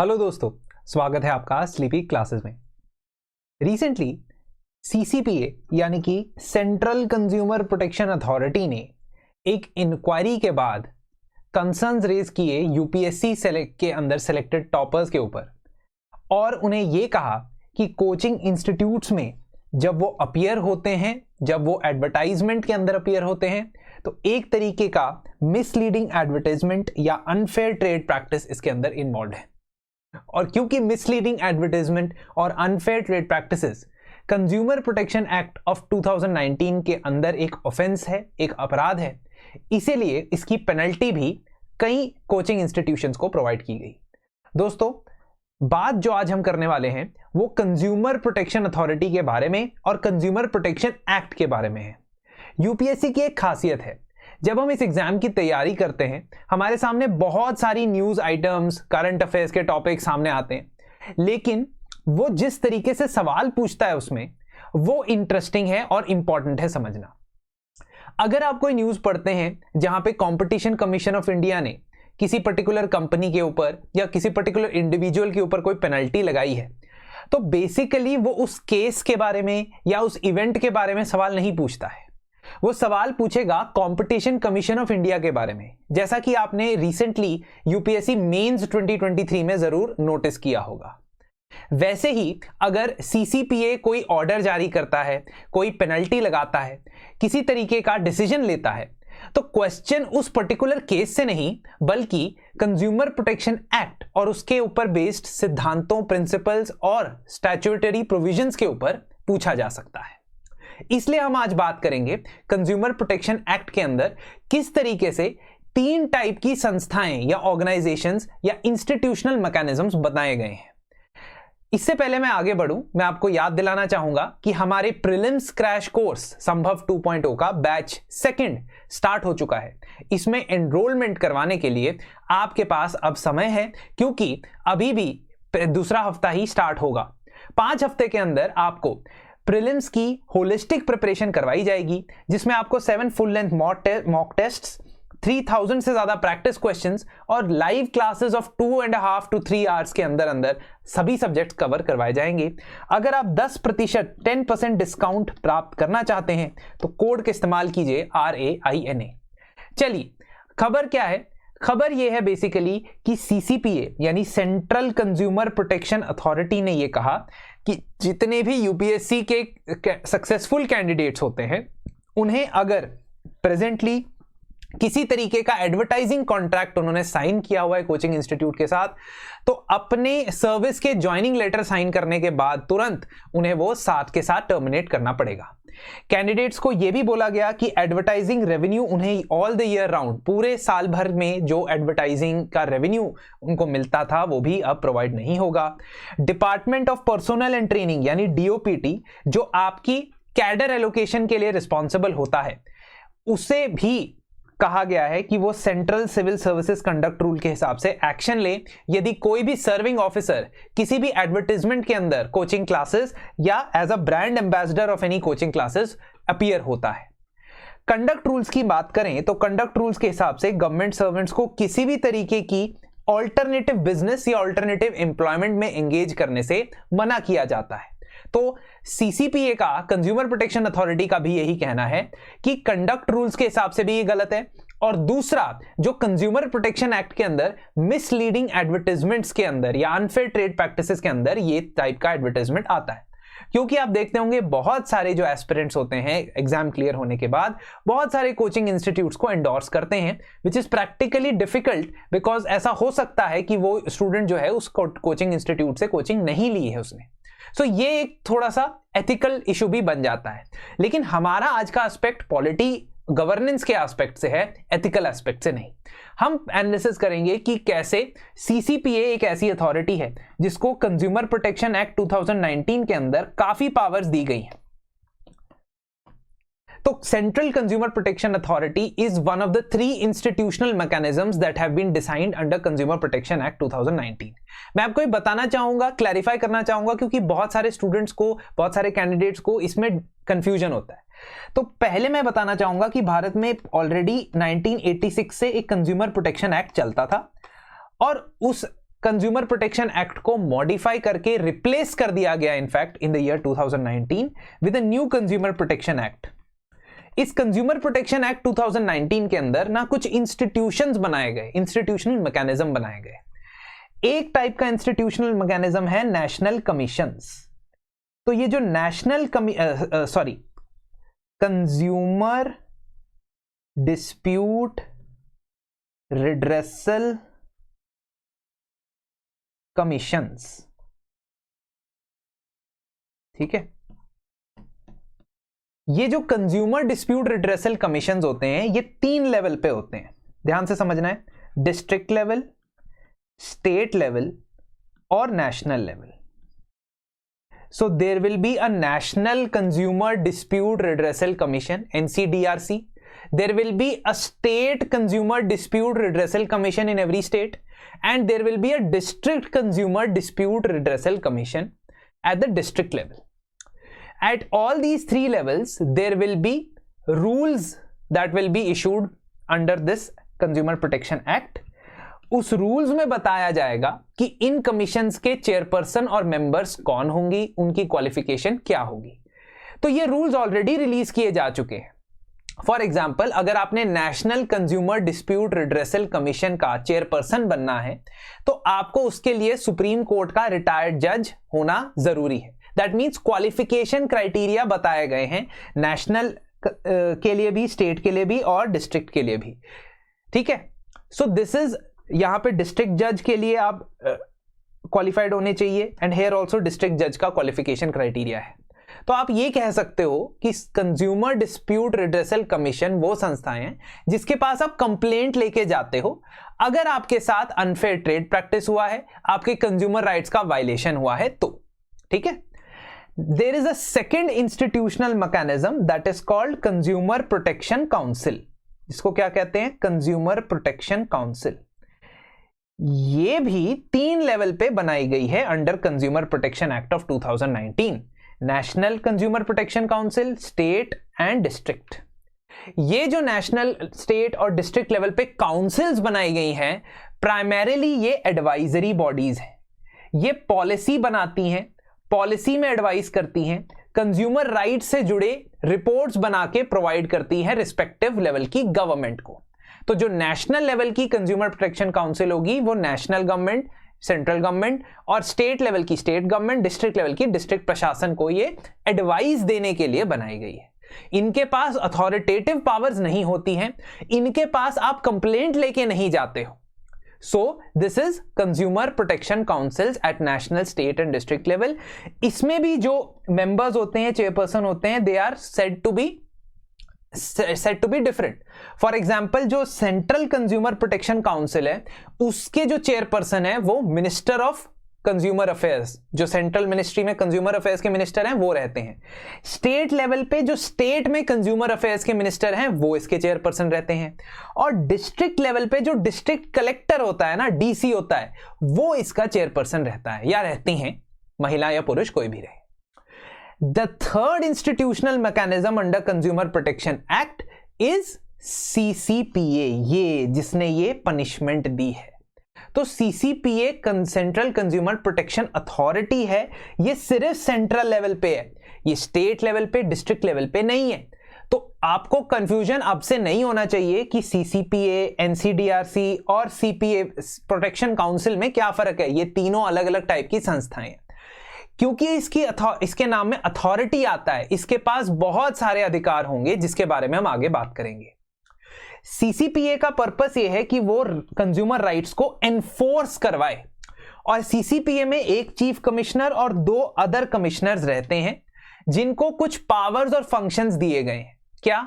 Hello दोस्तों, स्वागत है आपका स्लीपी क्लासेस में। रिसेंटली सीसीपीए यानी कि सेंट्रल कंज्यूमर प्रोटेक्शन अथॉरिटी ने एक इंक्वायरी के बाद कंसर्न्स रेज किए यूपीएससी सेलेक्ट के अंदर सेलेक्टेड टॉपर्स के ऊपर, और उन्हें यह कहा कि कोचिंग इंस्टीट्यूट्स में जब वो अपीयर होते हैं, जब वो एडवर्टाइजमेंट के अंदर अपीयर होते हैं, तो एक तरीके का मिसलीडिंग एडवर्टाइजमेंट या अनफेयर ट्रेड प्रैक्टिस इसके अंदर इन्वॉल्व है। और क्योंकि मिसलीडिंग एडवर्टाइजमेंट और unfair trade practices consumer protection act of 2019 के अंदर एक ऑफेंस है, एक अपराध है, इसीलिए इसकी पेनल्टी भी कई कोचिंग इंस्टीट्यूशंस को प्रोवाइड की गई। दोस्तों, बात जो आज हम करने वाले हैं वो कंज्यूमर प्रोटेक्शन अथॉरिटी के बारे में और कंज्यूमर प्रोटेक्शन एक्ट के बारे में है। यूपीएससी की एक खासियत है, जब हम इस एग्जाम की तैयारी करते हैं हमारे सामने बहुत सारी न्यूज आइटम्स, करंट अफेयर्स के टॉपिक सामने आते हैं, लेकिन वो जिस तरीके से सवाल पूछता है उसमें वो इंटरेस्टिंग है और इंपॉर्टेंट है समझना। अगर आप कोई न्यूज पढ़ते हैं जहां पे कंपटीशन कमीशन ऑफ इंडिया ने किसी पर्टिकुलर कंपनी के ऊपर या किसी पर्टिकुलर इंडिविजुअल के ऊपर कोई पेनल्टी लगाई है, तो बेसिकली वो उस केस के बारे में या उस इवेंट के बारे में सवाल नहीं पूछता है, वो सवाल पूछेगा कंपटीशन कमीशन ऑफ इंडिया के बारे में, जैसा कि आपने रिसेंटली यूपीएससी मेंस 2023 में जरूर नोटिस किया होगा। वैसे ही अगर सीसीपीए कोई ऑर्डर जारी करता है, कोई पेनल्टी लगाता है, किसी तरीके का डिसीजन लेता है, तो क्वेश्चन उस पर्टिकुलर केस से नहीं बल्कि कंज्यूमर प्रोटेक्शन एक्ट और उसके ऊपर बेस्ड सिद्धांतों, प्रिंसिपल्स और स्टैट्यूटरी प्रोविजंस के ऊपर पूछा जा सकता है। इसलिए हम आज बात करेंगे कंज्यूमर प्रोटेक्शन एक्ट के अंदर किस तरीके से 3 टाइप की संस्थाएं या ऑर्गेनाइजेशंस या इंस्टीट्यूशनल मैकेनिज्म्स बनाए गए हैं। इससे पहले मैं आगे बढ़ूं, मैं आपको याद दिलाना चाहूंगा कि हमारे प्रीलिम्स क्रैश कोर्स संभव 2.0 का बैच 2 स्टार्ट हो चुका है। इसमें एनरोलमेंट करवाने के लिए आपके पास अब समय है, क्योंकि अभी भी दूसरा हफ्ता ही स्टार्ट होगा। 5 हफ्ते के अंदर आपको प्रीलिम्स की होलिस्टिक प्रिपरेशन करवाई जाएगी, जिसमें आपको 7 फुल लेंथ मॉक टेस्ट्स, 3000 से ज्यादा प्रैक्टिस क्वेश्चंस और live classes of 2.5 to 3 hours के अंदर अंदर सभी सब्जेक्ट्स कवर करवाए जाएंगे। अगर आप 10% डिस्काउंट प्राप्त करना चाहते हैं तो कोड का इस्तेमाल कीजिए RAINA। चलिए, खबर क्या है? खबर यह है बेसिकली कि सीसीपीए यानी सेंट्रल कंज्यूमर प्रोटेक्शन अथॉरिटी ने यह कहा कि जितने भी यूपीएससी के सक्सेसफुल कैंडिडेट्स होते हैं उन्हें अगर प्रेजेंटली किसी तरीके का एडवर्टाइजिंग कॉन्ट्रैक्ट उन्होंने साइन किया हुआ है कोचिंग इंस्टीट्यूट के साथ, तो अपने सर्विस के ज्वाइनिंग लेटर साइन करने के बाद तुरंत उन्हें वो साथ के साथ टर्मिनेट करना पड़ेगा। कैंडिडेट्स को यह भी बोला गया कि एडवर्टाइजिंग रेवेन्यू उन्हें ऑल द ईयर राउंड, पूरे साल भर में जो एडवर्टाइजिंग का रेवेन्यू उनको मिलता था वो भी अब प्रोवाइड नहीं होगा। Department of personnel and training यानी DOPT, जो आपकी कैडर एलोकेशन के लिए रिस्पॉन्सिबल होता है, उसे भी कहा गया है कि वो central civil services conduct rule के हिसाब से एक्शन ले यदि कोई भी सर्विंग ऑफिसर किसी भी एडवर्टाइजमेंट के अंदर कोचिंग क्लासेस या as a brand ambassador of any coaching classes appear होता है। कंडक्ट रूल्स की बात करें तो कंडक्ट रूल्स के हिसाब से गवर्नमेंट सर्वेंट्स को किसी भी तरीके की ऑल्टरनेटिव बिजनेस या ऑल्टरनेटिव एम्प्लॉयमेंट में एंगेज करने से मना किया जाता है। तो सीसीपीए का, कंज्यूमर प्रोटेक्शन अथॉरिटी का भी यही कहना है कि कंडक्ट रूल्स के हिसाब से भी ये गलत है, और दूसरा जो कंज्यूमर प्रोटेक्शन एक्ट के अंदर मिसलीडिंग एडवर्टाइजमेंट्स के अंदर या अनफेयर ट्रेड प्रैक्टिसेस के अंदर ये टाइप का एडवर्टाइजमेंट आता है। क्योंकि आप देखते होंगे बहुत सारे जो एस्पिरेंट्स होते हैं एग्जाम क्लियर होने के बाद बहुत सारे कोचिंग इंस्टीट्यूट्स को एंडोर्स करते हैं, which is practically difficult, because ऐसा हो सकता है कि वो स्टूडेंट जो है उस कोचिंग इंस्टीट्यूट से कोचिंग नहीं ली है उसने। सो ये एक थोड़ा सा एथिकल इशू भी बन जाता है। लेकिन हमारा आज का एस्पेक्ट पॉलिटी गवर्नेंस के एस्पेक्ट से है, एथिकल एस्पेक्ट से नहीं। हम एनालिसिस करेंगे कि कैसे सीसीपीए एक ऐसी अथॉरिटी है जिसको कंज्यूमर प्रोटेक्शन एक्ट 2019 के अंदर काफी पावर्स दी गई हैं। तो central consumer protection authority is one of the 3 institutional mechanisms that have been designed under consumer protection act 2019। मैं आपको ये बताना चाहूंगा, क्लैरिफाई करना चाहूंगा, क्योंकि बहुत सारे स्टूडेंट्स को, बहुत सारे कैंडिडेट्स को इसमें कंफ्यूजन होता है। तो पहले मैं बताना चाहूंगा कि भारत में ऑलरेडी 1986 से एक कंज्यूमर प्रोटेक्शन एक्ट चलता था, और उस कंज्यूमर प्रोटेक्शन एक्ट को मॉडिफाई करके रिप्लेस कर दिया गया in fact in the year 2019 with a new consumer protection act. इस कंज्यूमर प्रोटेक्शन एक्ट 2019 के अंदर ना कुछ इंस्टीट्यूशंस बनाए गए, इंस्टीट्यूशनल मैकेनिज्म बनाए गए। एक टाइप का इंस्टीट्यूशनल मैकेनिज्म है नेशनल कमीशंस। तो ये जो national consumer dispute redressal commissions, ठीक है, ये जो कंज्यूमर डिस्प्यूट रिड्रेसल कमीशंस होते हैं ये 3 लेवल पे होते हैं, ध्यान से समझना है, डिस्ट्रिक्ट लेवल, स्टेट लेवल और national level. So there will be a National Consumer Dispute Redressal Commission, NCDRC. There will be a State Consumer Dispute Redressal Commission in every state, and there will be a District Consumer Dispute Redressal Commission at the district level. At all these 3 levels, there will be rules that will be issued under this Consumer Protection Act. उस rules में बताया जाएगा कि इन commissions के chairperson और members कौन होंगी, उनकी क्वालिफिकेशन क्या होगी। तो ये रूल्स ऑलरेडी रिलीज किए जा चुके हैं। फॉर एग्जाम्पल, अगर आपने national consumer dispute redressal commission का चेयरपर्सन बनना है तो आपको उसके लिए सुप्रीम कोर्ट का रिटायर्ड जज होना जरूरी है। दैट मीन्स क्वालिफिकेशन क्राइटेरिया बताए गए हैं नेशनल के लिए भी, स्टेट के लिए भी और डिस्ट्रिक्ट के लिए भी, ठीक है। सो दिस इज, यहां पे डिस्ट्रिक्ट जज के लिए आप क्वालिफाइड होने चाहिए, एंड हेयर ऑल्सो डिस्ट्रिक्ट जज का क्वालिफिकेशन क्राइटेरिया है। तो आप ये कह सकते हो कि कंज्यूमर डिस्प्यूट रिड्रेसल कमीशन वो संस्थाएं हैं जिसके पास आप कंप्लेंट लेके जाते हो अगर आपके साथ अनफेयर ट्रेड प्रैक्टिस हुआ है, आपके कंज्यूमर राइट्स का वायलेशन हुआ है तो, ठीक है। There is a second institutional mechanism that is called consumer protection council, जिसको क्या कहते हैं, कंज्यूमर प्रोटेक्शन काउंसिल। ये भी 3 लेवल पे बनाई गई है under consumer protection act of 2019, national consumer protection council, state and district. ये जो नेशनल, स्टेट और डिस्ट्रिक्ट लेवल पे काउंसिल्स बनाई गई हैं, प्राइमरीली ये एडवाइजरी बॉडीज हैं। ये पॉलिसी बनाती हैं, पॉलिसी में एडवाइस करती हैं, कंज्यूमर राइट से जुड़े रिपोर्ट्स बना के प्रोवाइड करती हैं रिस्पेक्टिव लेवल की गवर्नमेंट को। तो जो नेशनल लेवल की कंज्यूमर प्रोटेक्शन काउंसिल होगी वो नेशनल गवर्नमेंट, सेंट्रल गवर्नमेंट और स्टेट लेवल की स्टेट गवर्नमेंट, डिस्ट्रिक्ट लेवल की डिस्ट्रिक्ट प्रशासन को ये एडवाइस देने के लिए बनाई गई है। इनके पास अथॉरिटेटिव पावर्स नहीं होती हैं, इनके पास आप कंप्लेंट लेके नहीं जाते हो। So this is consumer protection councils at national, state and district level. इसमें भी जो मेंबर्स होते हैं, चेयरपर्सन होते हैं, they are said to be different. For example, जो सेंट्रल कंज्यूमर प्रोटेक्शन काउंसिल है उसके जो चेयरपर्सन है वो मिनिस्टर ऑफ कंज्यूमर अफेयर्स, जो सेंट्रल मिनिस्ट्री में कंज्यूमर अफेयर्स के मिनिस्टर हैं वो रहते हैं। स्टेट लेवल पे जो स्टेट में कंज्यूमर अफेयर्स के मिनिस्टर हैं वो इसके चेयरपर्सन रहते हैं, और डिस्ट्रिक्ट लेवल पे जो डिस्ट्रिक्ट कलेक्टर होता है ना, डीसी होता है, वो इसका चेयरपर्सन रहता है या रहती हैं, महिला या पुरुष कोई भी रहे। The third institutional mechanism under Consumer Protection Act is CCPA, ये जिसने ये पनिशमेंट दी है। तो CCPA central consumer protection authority है, ये सिर्फ सेंट्रल लेवल पे है, ये स्टेट लेवल पे, डिस्ट्रिक्ट लेवल पे नहीं है। तो आपको कंफ्यूजन अब से नहीं होना चाहिए कि CCPA, NCDRC और CPA प्रोटेक्शन काउंसिल में क्या फर्क है। ये तीनों अलग अलग टाइप की संस्थाएं हैं। क्योंकि इसके नाम में अथॉरिटी आता है, इसके पास बहुत सारे अधिकार होंगे जिसके बारे में हम आगे बात करेंगे। CCPA का पर्पस यह है कि वो कंज्यूमर राइट्स को एनफोर्स करवाए, और CCPA में एक चीफ कमिश्नर और 2 अदर कमिश्नर्स रहते हैं जिनको कुछ पावर्स और फंक्शंस दिए गए हैं। क्या?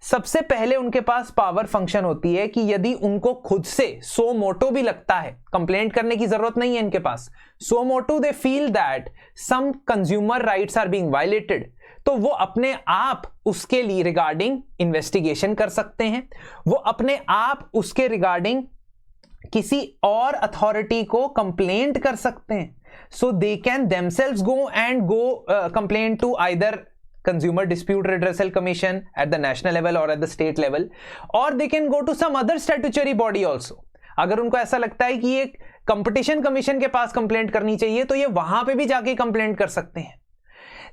सबसे पहले उनके पास पावर फंक्शन होती है कि यदि उनको खुद से सो मोटो भी लगता है, कंप्लेंट करने की जरूरत नहीं है इनके पास, सो मोटो they feel that some consumer rights are being violated, तो वो अपने आप उसके लिए रिगार्डिंग इन्वेस्टिगेशन कर सकते हैं, वो अपने आप उसके रिगार्डिंग किसी और अथॉरिटी को कंप्लेंट कर सकते हैं। So they can themselves go complain to either Consumer Dispute Redressal Commission at the national level or at the state level, or they can go to some other statutory body also. अगर उनको ऐसा लगता है कि एक competition commission के पास complaint करनी चाहिए तो ये वहां पे भी जाके कंप्लेंट कर सकते हैं।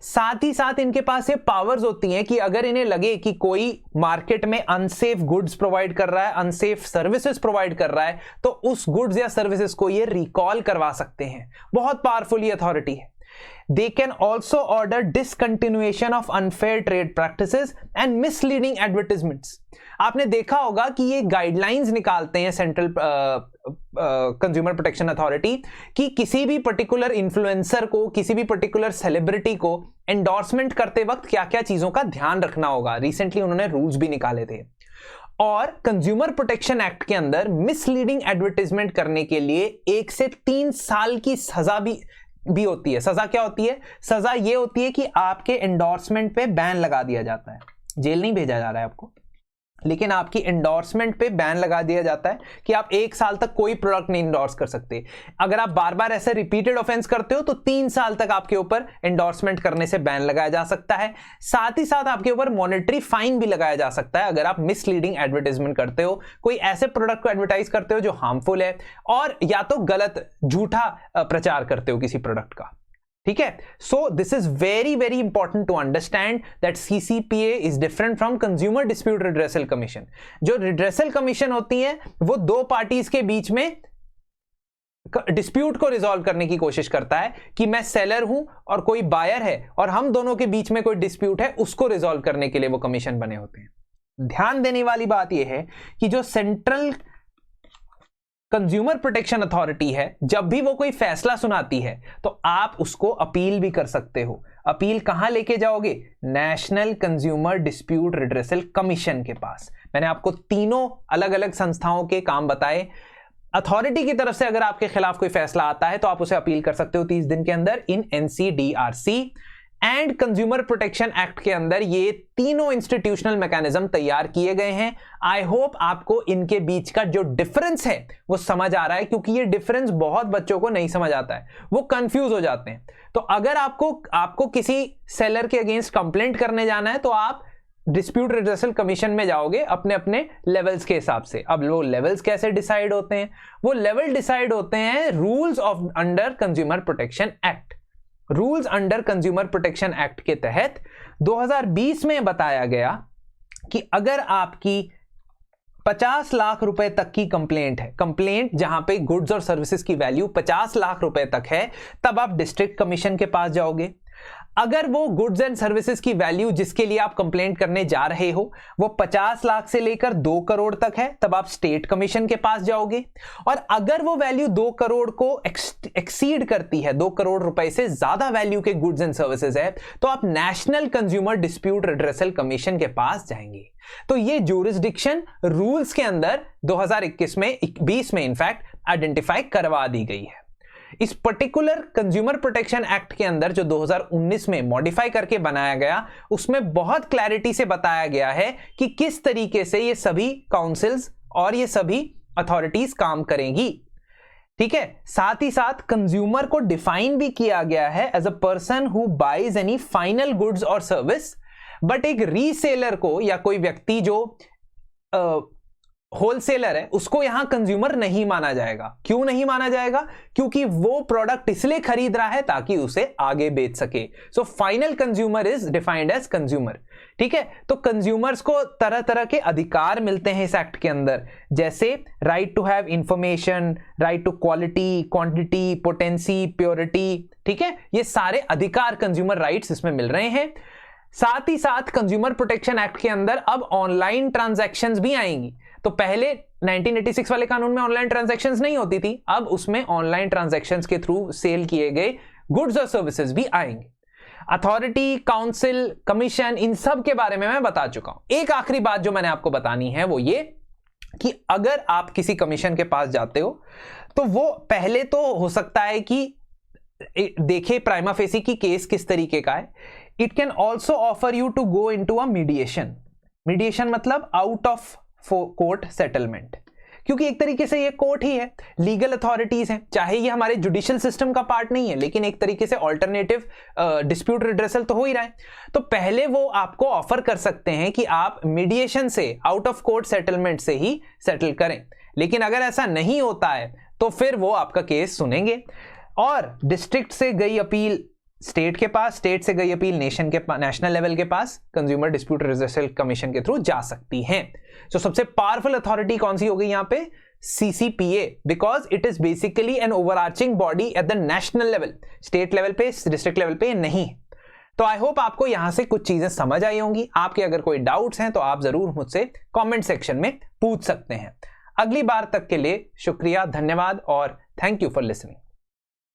साथ ही साथ इनके पास ये पावर्स होती हैं कि अगर इन्हें लगे कि कोई मार्केट में अनसेफ गुड्स प्रोवाइड कर रहा है, अनसेफ सर्विसेज प्रोवाइड कर रहा है, तो उस गुड्स या सर्विसेज को ये रिकॉल करवा सकते हैं। बहुत पावरफुल ये अथॉरिटी है। They can also order discontinuation of unfair trade practices and misleading advertisements. आपने देखा होगा कि ये गाइडलाइंस निकालते हैं सेंट्रल कंज्यूमर प्रोटेक्शन अथॉरिटी कि किसी भी पर्टिकुलर इन्फ्लुएंसर को, किसी भी पर्टिकुलर सेलिब्रिटी को एंडोर्समेंट करते वक्त क्या क्या चीजों का ध्यान रखना होगा। रिसेंटली उन्होंने रूल्स भी निकाले थे। और कंज्यूमर प्रोटेक्शन एक्ट के अंदर मिसलीडिंग एडवर्टाइजमेंट करने के लिए 1 से 3 साल की सजा भी होती है। सजा क्या होती है? सजा ये होती है कि आपके एंडोर्समेंट पे बैन लगा दिया जाता है। जेल नहीं भेजा जा रहा है आपको, लेकिन आपकी एंडोर्समेंट पे बैन लगा दिया जाता है कि आप 1 साल तक कोई प्रोडक्ट नहीं एंडोर्स कर सकते। अगर आप बार बार ऐसे रिपीटेड ऑफेंस करते हो तो 3 साल तक आपके ऊपर एंडोर्समेंट करने से बैन लगाया जा सकता है। साथ ही साथ आपके ऊपर मॉनेटरी फाइन भी लगाया जा सकता है अगर आप मिसलीडिंग एडवर्टाइजमेंट करते हो, कोई ऐसे प्रोडक्ट को एडवर्टाइज करते हो जो हार्मफुल है, और या तो गलत झूठा प्रचार करते हो किसी प्रोडक्ट का। ठीक है, so this is very very important to understand that CCPA is different from consumer dispute redressal commission. जो रिड्रेसल कमीशन होती है वो 2 पार्टीज के बीच में डिस्प्यूट को रिजॉल्व करने की कोशिश करता है कि मैं सेलर हूं और कोई बायर है और हम दोनों के बीच में कोई डिस्प्यूट है, उसको रिजॉल्व करने के लिए वो कमीशन बने होते हैं। ध्यान देने वाली बात यह है कि जो सेंट्रल कंज्यूमर प्रोटेक्शन अथॉरिटी है, जब भी वो कोई फैसला सुनाती है तो आप उसको अपील भी कर सकते हो। अपील कहां लेके जाओगे? National consumer dispute redressal commission के पास। मैंने आपको तीनों अलग अलग संस्थाओं के काम बताए। अथॉरिटी की तरफ से अगर आपके खिलाफ कोई फैसला आता है तो आप उसे अपील कर सकते हो 30 दिन के अंदर in NCDRC and consumer protection act के अंदर। ये तीनों इंस्टीट्यूशनल मैकेनिज्म तैयार किए गए हैं। आई होप आपको इनके बीच का जो डिफरेंस है वो समझ आ रहा है, क्योंकि ये डिफरेंस बहुत बच्चों को नहीं समझ आता है, वो कंफ्यूज हो जाते हैं। तो अगर आपको किसी सेलर के अगेंस्ट कंप्लेंट करने जाना है तो आप डिस्प्यूट रिड्रेसल कमीशन में जाओगे अपने अपने लेवल्स के हिसाब से। अब वो लेवल्स कैसे डिसाइड होते हैं? वो लेवल डिसाइड होते हैं rules of under consumer protection act. Rules under consumer protection act के तहत 2020 में बताया गया कि अगर आपकी 50 लाख रुपए तक की कंप्लेंट जहां पे गुड्स और सर्विसेज की वैल्यू 50 लाख रुपए तक है, तब आप डिस्ट्रिक्ट कमीशन के पास जाओगे। अगर वो गुड्स एंड सर्विसेज की वैल्यू जिसके लिए आप कंप्लेंट करने जा रहे हो वो 50 लाख से लेकर 2 करोड़ तक है, तब आप स्टेट कमीशन के पास जाओगे। और अगर वो वैल्यू 2 करोड़ को एक्सीड करती है, 2 करोड़ रुपए से ज्यादा वैल्यू के गुड्स एंड सर्विसेज है, तो आप national consumer dispute redressal commission के पास जाएंगे। तो ये ज्यूरिसडिक्शन रूल्स के अंदर 2021 में इनफैक्ट आइडेंटिफाई करवा दी गई है। इस पर्टिकुलर कंज्यूमर प्रोटेक्शन एक्ट के अंदर जो 2019 में मॉडिफाई करके बनाया गया, उसमें बहुत क्लैरिटी से बताया गया है कि किस तरीके से ये सभी काउंसिल्स और ये सभी अथॉरिटीज काम करेंगी। ठीक है, साथ ही साथ कंज्यूमर को डिफाइन भी किया गया है as a person who buys any final goods और सर्विस। बट एक रीसेलर को या कोई व्यक्ति जो होलसेलर है उसको यहां कंज्यूमर नहीं माना जाएगा। क्यों नहीं माना जाएगा? क्योंकि वो प्रोडक्ट इसलिए खरीद रहा है ताकि उसे आगे बेच सके। So final consumer is defined as consumer. ठीक है, तो कंज्यूमर्स को तरह तरह के अधिकार मिलते हैं इस एक्ट के अंदर, जैसे right to have information, right to quality, quantity, potency, purity. ठीक है, ये सारे अधिकार कंज्यूमर राइट्स इसमें मिल रहे हैं। साथ ही साथ कंज्यूमर प्रोटेक्शन एक्ट के अंदर अब ऑनलाइन ट्रांजैक्शंस भी आएंगी। तो पहले 1986 वाले कानून में ऑनलाइन ट्रांजैक्शंस नहीं होती थी, अब उसमें ऑनलाइन ट्रांजैक्शंस के थ्रू सेल किए गए गुड्स और सर्विसेज भी आएंगे। अथॉरिटी, काउंसिल, कमीशन, इन सब के बारे में मैं बता चुका हूं। एक आखिरी बात जो मैंने आपको बतानी है वो ये कि अगर आप किसी कमीशन के पास जाते हो तो वो पहले तो हो सकता है कि देखे प्राइमा फेसी की केस किस तरीके का है। It can also offer you to go into a mediation. Mediation मतलब आउट ऑफ कोर्ट सेटलमेंट, क्योंकि एक तरीके से ये कोर्ट ही है, लीगल अथॉरिटीज हैं, चाहे ये हमारे जुडिशियल सिस्टम का पार्ट नहीं है, लेकिन एक तरीके से ऑल्टरनेटिव डिस्प्यूट रिड्रेसल तो हो ही रहा है। तो पहले वो आपको ऑफर कर सकते हैं कि आप मीडिएशन से, आउट ऑफ कोर्ट सेटलमेंट से ही सेटल करें। लेकिन अगर ऐसा नहीं होता है तो फिर वो आपका केस सुनेंगे और डिस्ट्रिक्ट से गई अपील स्टेट के पास, स्टेट से गई अपील नेशनल लेवल के पास कंज्यूमर डिस्प्यूट रिजर्सल कमीशन के थ्रू जा सकती है। तो सबसे पावरफुल अथॉरिटी कौन सी हो गई यहां पे? CCPA, because it is basically an overarching body at the national level, state level पे, डिस्ट्रिक्ट लेवल पे नहीं। तो आई होप आपको यहां से कुछ चीजें समझ आई होंगी। आपके अगर कोई डाउट्स हैं तो आप जरूर मुझसे कमेंट सेक्शन में पूछ सकते हैं। अगली बार तक के लिए शुक्रिया, धन्यवाद और थैंक यू फॉर लिसनिंग।